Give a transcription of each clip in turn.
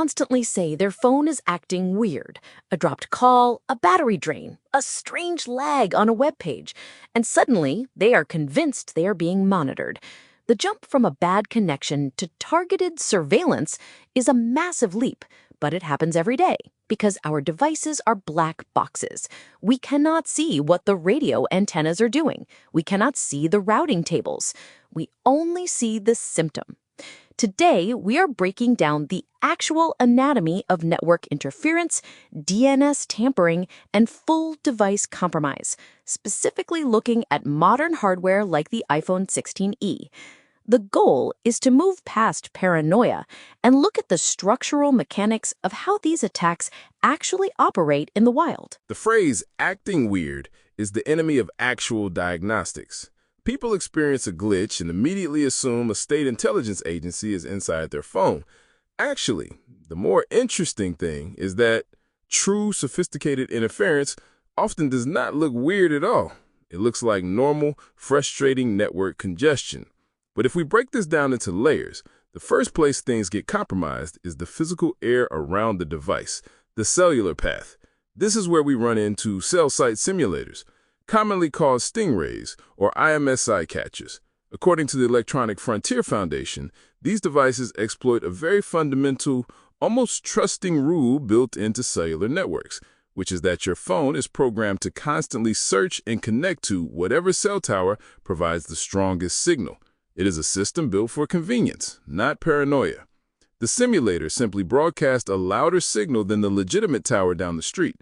constantly say their phone is acting weird. A dropped call, a battery drain, a strange lag on a web page, and suddenly they are convinced they are being monitored. The jump from a bad connection to targeted surveillance is a massive leap, but it happens every day because our devices are black boxes. We cannot see what the radio antennas are doing. We cannot see the routing tables. We only see the symptom. Today, we are breaking down the actual anatomy of network interference, DNS tampering, and full device compromise, specifically looking at modern hardware like the iPhone 16e. The goal is to move past paranoia and look at the structural mechanics of how these attacks actually operate in the wild. The phrase acting weird is the enemy of actual diagnostics. People experience a glitch and immediately assume a state intelligence agency is inside their phone. Actually, the more interesting thing is that true sophisticated interference often does not look weird at all. It looks like normal, frustrating network congestion. But if we break this down into layers, the first place things get compromised is the physical air around the device, the cellular path. This is where we run into cell site simulators, commonly called stingrays or IMSI catchers. According to the Electronic Frontier Foundation, these devices exploit a very fundamental, almost trusting rule built into cellular networks, which is that your phone is programmed to constantly search and connect to whatever cell tower provides the strongest signal. It is a system built for convenience, not paranoia. The simulator simply broadcasts a louder signal than the legitimate tower down the street.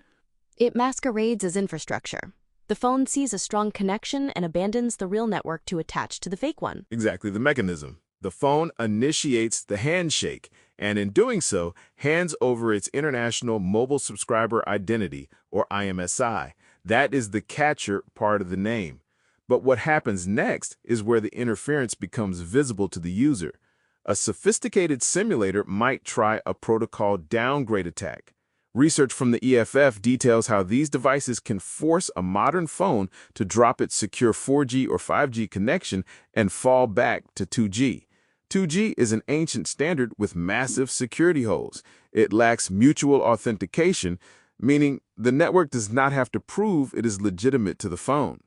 It masquerades as infrastructure. The phone sees a strong connection and abandons the real network to attach to the fake one. Exactly the mechanism. The phone initiates the handshake, and in doing so, hands over its International Mobile Subscriber Identity, or IMSI. That is the catcher part of the name. But what happens next is where the interference becomes visible to the user. A sophisticated simulator might try a protocol downgrade attack. Research from the EFF details how these devices can force a modern phone to drop its secure 4G or 5G connection and fall back to 2G. 2G is an ancient standard with massive security holes. It lacks mutual authentication, meaning the network does not have to prove it is legitimate to the phone.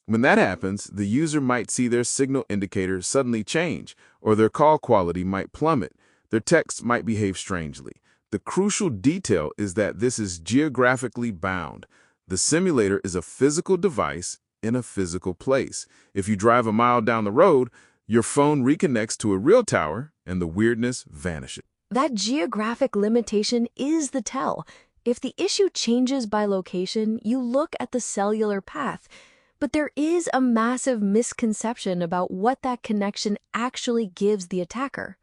When that happens, the user might see their signal indicator suddenly change, or their call quality might plummet. Their text might behave strangely. The crucial detail is that this is geographically bound. The simulator is a physical device in a physical place. If you drive a mile down the road, your phone reconnects to a real tower, and the weirdness vanishes. That geographic limitation is the tell. If the issue changes by location, you look at the cellular path. But there is a massive misconception about what that connection actually gives the attacker.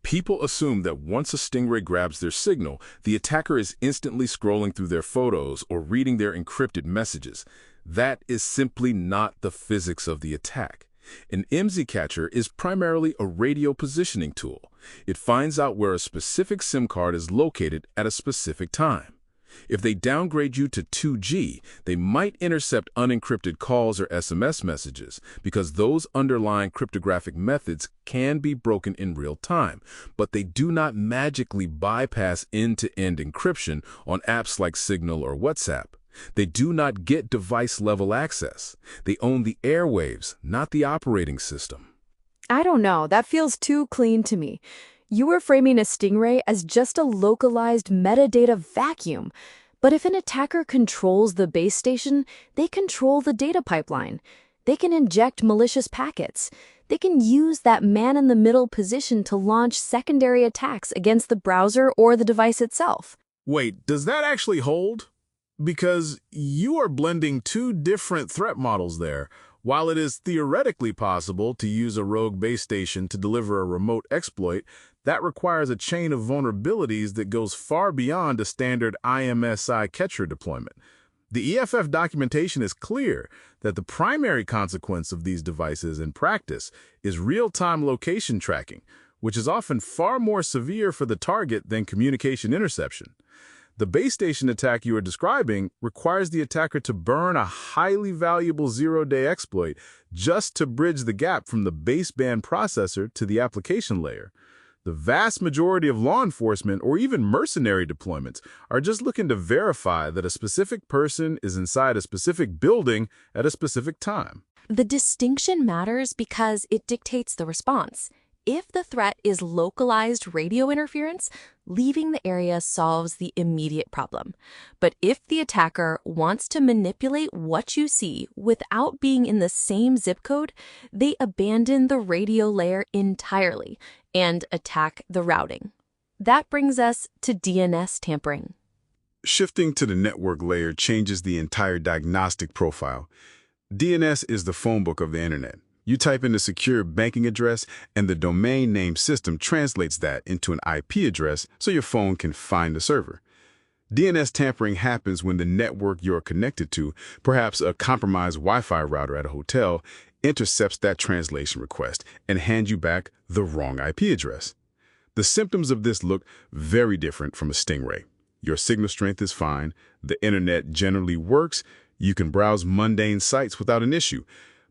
People assume that once a stingray grabs their signal, the attacker is instantly scrolling through their photos or reading their encrypted messages. That is simply not the physics of the attack. An IMSI catcher is primarily a radio positioning tool. It finds out where a specific SIM card is located at a specific time. If they downgrade you to 2G, they might intercept unencrypted calls or SMS messages because those underlying cryptographic methods can be broken in real time, but they do not magically bypass end-to-end encryption on apps like Signal or WhatsApp. They do not get device-level access. They own the airwaves, not the operating system. I don't know, that feels too clean to me. You were framing a stingray as just a localized metadata vacuum. But if an attacker controls the base station, they control the data pipeline. They can inject malicious packets. They can use that man-in-the-middle position to launch secondary attacks against the browser or the device itself. Wait, does that actually hold? Because you are blending two different threat models there. While it is theoretically possible to use a rogue base station to deliver a remote exploit, that requires a chain of vulnerabilities that goes far beyond a standard IMSI catcher deployment. The EFF documentation is clear that the primary consequence of these devices in practice is real-time location tracking, which is often far more severe for the target than communication interception. The base station attack you are describing requires the attacker to burn a highly valuable zero-day exploit just to bridge the gap from the baseband processor to the application layer. The vast majority of law enforcement or even mercenary deployments are just looking to verify that a specific person is inside a specific building at a specific time. The distinction matters because it dictates the response. If the threat is localized radio interference, leaving the area solves the immediate problem. But if the attacker wants to manipulate what you see without being in the same zip code, they abandon the radio layer entirely and attack the routing. That brings us to DNS tampering. Shifting to the network layer changes the entire diagnostic profile. DNS is the phone book of the internet. You type in a secure banking address, and the domain name system translates that into an IP address so your phone can find the server. DNS tampering happens when the network you're connected to, perhaps a compromised Wi-Fi router at a hotel, intercepts that translation request and hands you back the wrong IP address. The symptoms of this look very different from a stingray. Your signal strength is fine, the internet generally works, you can browse mundane sites without an issue.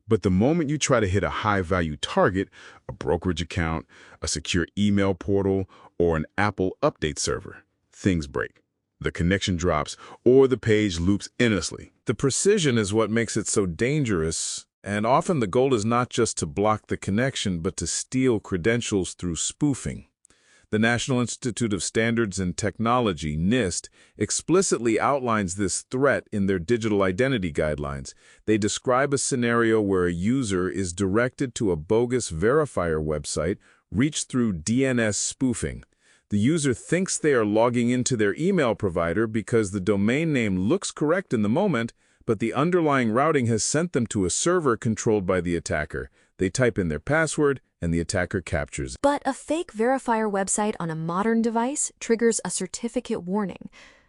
But the moment you try to hit a high-value target, a brokerage account, a secure email portal, or an Apple update server, things break. The connection drops, or the page loops endlessly. The precision is what makes it so dangerous, and often the goal is not just to block the connection, but to steal credentials through spoofing. The National Institute of Standards and Technology, NIST, explicitly outlines this threat in their digital identity guidelines. They describe a scenario where a user is directed to a bogus verifier website reached through DNS spoofing. The user thinks they are logging into their email provider because the domain name looks correct in the moment, but the underlying routing has sent them to a server controlled by the attacker. They type in their password, and the attacker captures it. But a fake verifier website on a modern device triggers a certificate warning.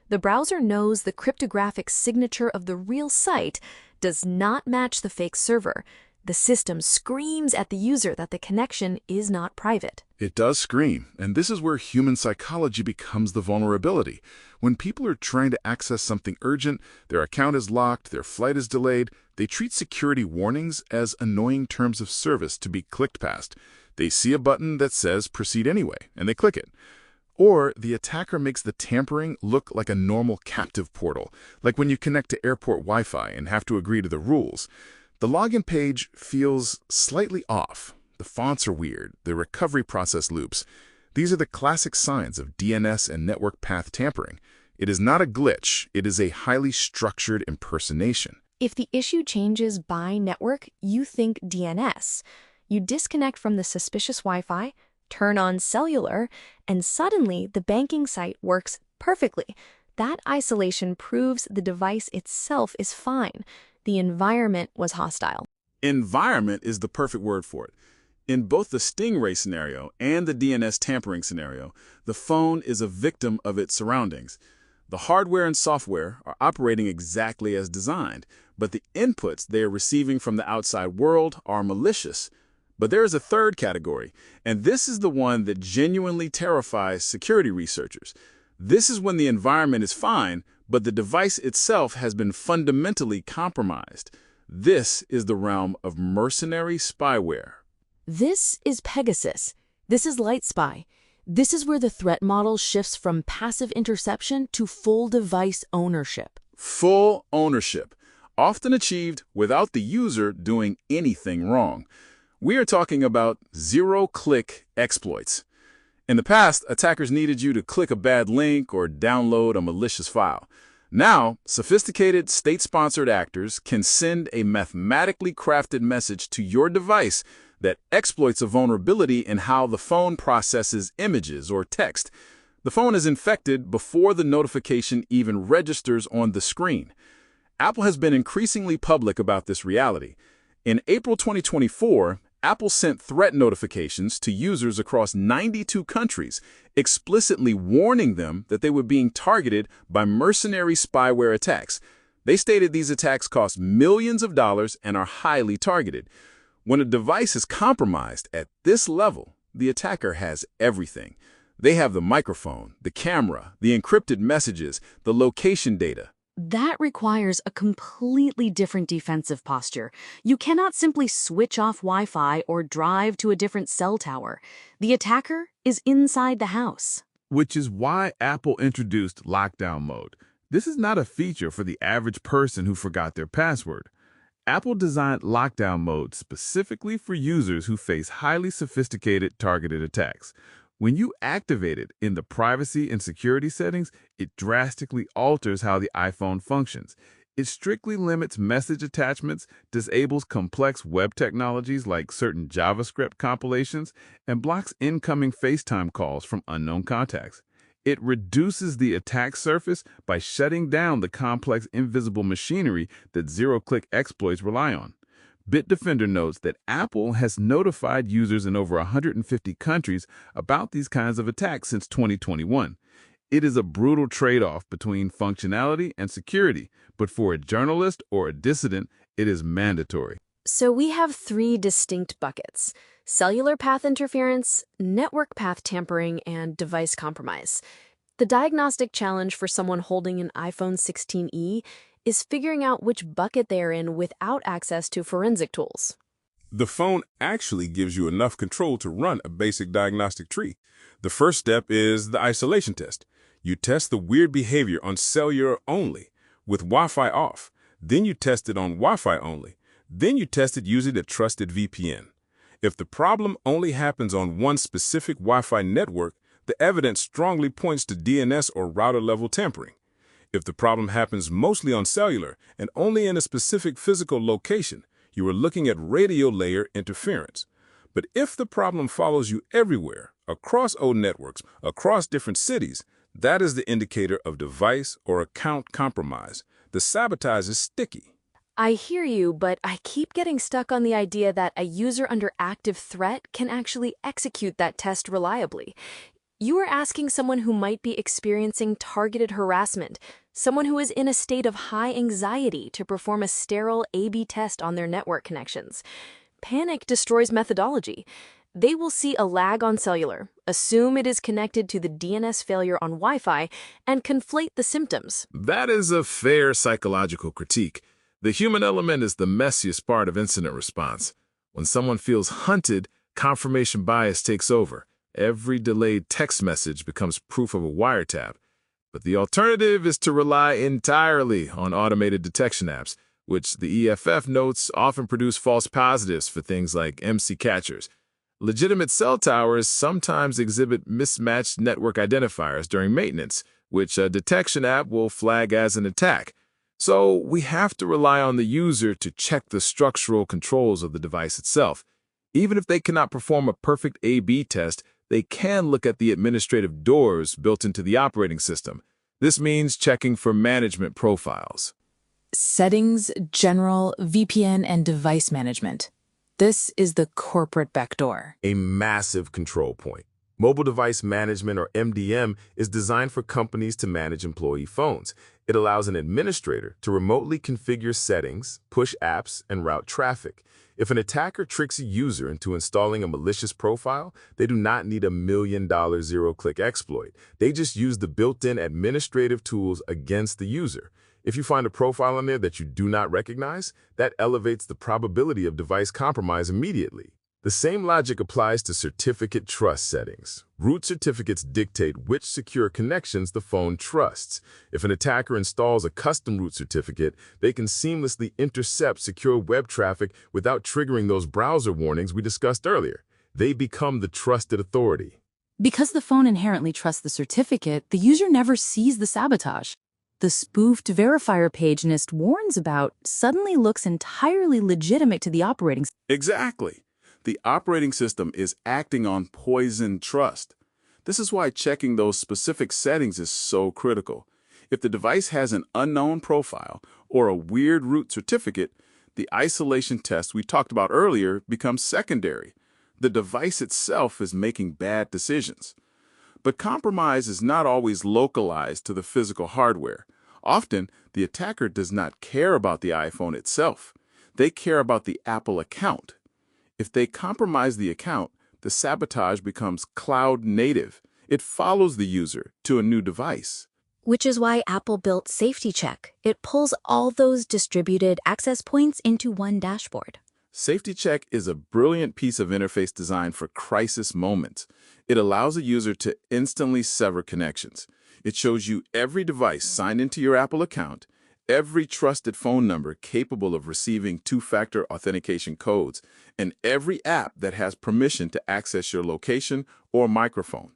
The browser knows the cryptographic signature of the real site does not match the fake server. The system screams at the user that the connection is not private. It does scream, and this is where human psychology becomes the vulnerability. When people are trying to access something urgent, their account is locked, their flight is delayed, they treat security warnings as annoying terms of service to be clicked past. They see a button that says proceed anyway, and they click it. Or the attacker makes the tampering look like a normal captive portal, like when you connect to airport Wi-Fi and have to agree to the rules. The login page feels slightly off. The fonts are weird, the recovery process loops. These are the classic signs of DNS and network path tampering. It is not a glitch, it is a highly structured impersonation. If the issue changes by network, you think DNS. You disconnect from the suspicious Wi-Fi, turn on cellular, and suddenly the banking site works perfectly. That isolation proves the device itself is fine. The environment was hostile. Environment is the perfect word for it. In both the stingray scenario and the DNS tampering scenario, the phone is a victim of its surroundings. The hardware and software are operating exactly as designed, but the inputs they are receiving from the outside world are malicious. But there is a third category, and this is the one that genuinely terrifies security researchers. This is when the environment is fine, but the device itself has been fundamentally compromised. This is the realm of mercenary spyware. This is Pegasus. This is LightSpy. This is where the threat model shifts from passive interception to full device ownership. Full ownership, often achieved without the user doing anything wrong. We are talking about zero-click exploits. In the past, attackers needed you to click a bad link or download a malicious file. Now, sophisticated state-sponsored actors can send a mathematically crafted message to your device that exploits a vulnerability in how the phone processes images or text. The phone is infected before the notification even registers on the screen. Apple has been increasingly public about this reality. In April 2024, Apple sent threat notifications to users across 92 countries, explicitly warning them that they were being targeted by mercenary spyware attacks. They stated these attacks cost millions of dollars and are highly targeted. When a device is compromised at this level, the attacker has everything. They have the microphone, the camera, the encrypted messages, the location data. That requires a completely different defensive posture. You cannot simply switch off Wi-Fi or drive to a different cell tower. The attacker is inside the house. Which is why Apple introduced lockdown mode. This is not a feature for the average person who forgot their password. Apple designed lockdown mode specifically for users who face highly sophisticated targeted attacks. When you activate it in the privacy and security settings, it drastically alters how the iPhone functions. It strictly limits message attachments, disables complex web technologies like certain JavaScript compilations, and blocks incoming FaceTime calls from unknown contacts. It reduces the attack surface by shutting down the complex invisible machinery that zero-click exploits rely on. Bitdefender notes that Apple has notified users in over 150 countries about these kinds of attacks since 2021. It is a brutal trade-off between functionality and security, but for a journalist or a dissident, it is mandatory. So we have 3 distinct buckets: cellular path interference, network path tampering, and device compromise. The diagnostic challenge for someone holding an iPhone 16e is figuring out which bucket they are in without access to forensic tools. The phone actually gives you enough control to run a basic diagnostic tree. The first step is the isolation test. You test the weird behavior on cellular only, with Wi-Fi off. Then you test it on Wi-Fi only. Then you test it using a trusted VPN. If the problem only happens on one specific Wi-Fi network, the evidence strongly points to DNS or router-level tampering. If the problem happens mostly on cellular and only in a specific physical location, you are looking at radio layer interference. But if the problem follows you everywhere, across old networks, across different cities, that is the indicator of device or account compromise. The sabotage is sticky. I hear you, but I keep getting stuck on the idea that a user under active threat can actually execute that test reliably. You are asking someone who might be experiencing targeted harassment, someone who is in a state of high anxiety, to perform a sterile A/B test on their network connections. Panic destroys methodology. They will see a lag on cellular, assume it is connected to the DNS failure on Wi-Fi, and conflate the symptoms. That is a fair psychological critique. The human element is the messiest part of incident response. When someone feels hunted, confirmation bias takes over. Every delayed text message becomes proof of a wiretap. But the alternative is to rely entirely on automated detection apps, which the EFF notes often produce false positives for things like MC catchers. Legitimate cell towers sometimes exhibit mismatched network identifiers during maintenance, which a detection app will flag as an attack. So we have to rely on the user to check the structural controls of the device itself. Even if they cannot perform a perfect A/B test, they can look at the administrative doors built into the operating system. This means checking for management profiles. Settings, General, VPN, and Device Management. This is the corporate backdoor. A massive control point. Mobile Device Management, or MDM, is designed for companies to manage employee phones. It allows an administrator to remotely configure settings, push apps, and route traffic. If an attacker tricks a user into installing a malicious profile, they do not need $1 million zero-click exploit. They just use the built-in administrative tools against the user. If you find a profile in there that you do not recognize, that elevates the probability of device compromise immediately. The same logic applies to certificate trust settings. Root certificates dictate which secure connections the phone trusts. If an attacker installs a custom root certificate, they can seamlessly intercept secure web traffic without triggering those browser warnings we discussed earlier. They become the trusted authority. Because the phone inherently trusts the certificate, the user never sees the sabotage. The spoofed verifier page NIST warns about suddenly looks entirely legitimate to the operating system. Exactly. The operating system is acting on poisoned trust. This is why checking those specific settings is so critical. If the device has an unknown profile or a weird root certificate, the isolation test we talked about earlier becomes secondary. The device itself is making bad decisions. But compromise is not always localized to the physical hardware. Often, the attacker does not care about the iPhone itself. They care about the Apple account. If they compromise the account, the sabotage becomes cloud native. It follows the user to a new device. Which is why Apple built Safety Check. It pulls all those distributed access points into one dashboard. Safety Check is a brilliant piece of interface design for crisis moments. It allows a user to instantly sever connections. It shows you every device signed into your Apple account, every trusted phone number capable of receiving two-factor authentication codes, and every app that has permission to access your location or microphone.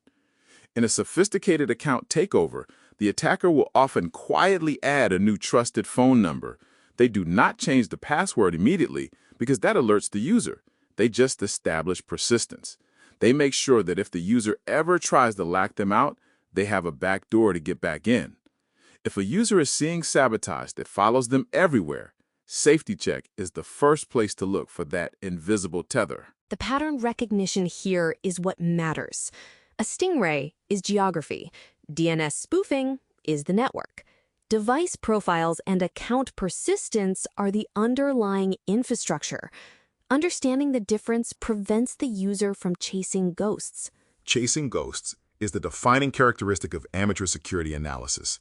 In a sophisticated account takeover, the attacker will often quietly add a new trusted phone number. They do not change the password immediately because that alerts the user. They just establish persistence. They make sure that if the user ever tries to lock them out, they have a back door to get back in. If a user is seeing sabotage that follows them everywhere, Safety Check is the first place to look for that invisible tether. The pattern recognition here is what matters. A stingray is geography. DNS spoofing is the network. Device profiles and account persistence are the underlying infrastructure. Understanding the difference prevents the user from chasing ghosts. Chasing ghosts is the defining characteristic of amateur security analysis.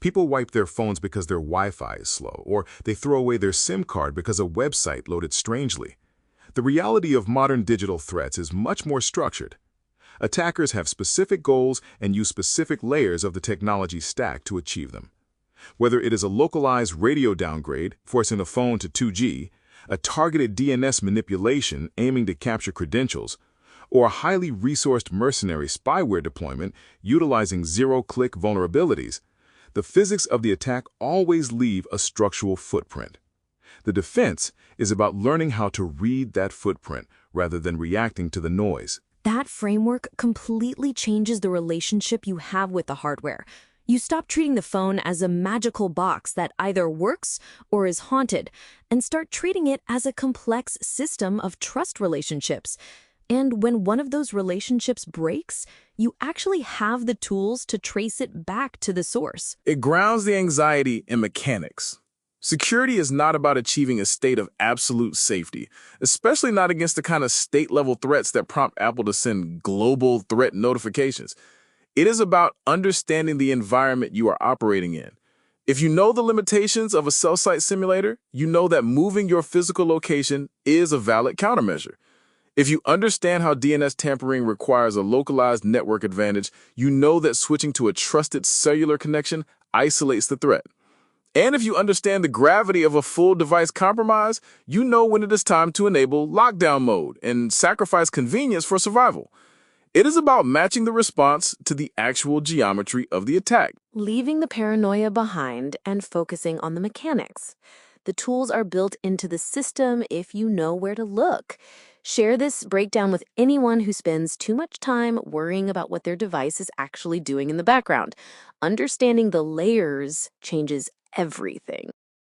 People wipe their phones because their Wi-Fi is slow, or they throw away their SIM card because a website loaded strangely. The reality of modern digital threats is much more structured. Attackers have specific goals and use specific layers of the technology stack to achieve them. Whether it is a localized radio downgrade, forcing a phone to 2G, a targeted DNS manipulation aiming to capture credentials, or a highly resourced mercenary spyware deployment utilizing zero-click vulnerabilities, the physics of the attack always leave a structural footprint. The defense is about learning how to read that footprint rather than reacting to the noise. That framework completely changes the relationship you have with the hardware. You stop treating the phone as a magical box that either works or is haunted, and start treating it as a complex system of trust relationships. And when one of those relationships breaks, you actually have the tools to trace it back to the source. It grounds the anxiety in mechanics. Security is not about achieving a state of absolute safety, especially not against the kind of state-level threats that prompt Apple to send global threat notifications. It is about understanding the environment you are operating in. If you know the limitations of a cell site simulator, you know that moving your physical location is a valid countermeasure. If you understand how DNS tampering requires a localized network advantage, you know that switching to a trusted cellular connection isolates the threat. And if you understand the gravity of a full device compromise, you know when it is time to enable lockdown mode and sacrifice convenience for survival. It is about matching the response to the actual geometry of the attack. Leaving the paranoia behind and focusing on the mechanics. The tools are built into the system if you know where to look. Share this breakdown with anyone who spends too much time worrying about what their device is actually doing in the background. Understanding the layers changes everything.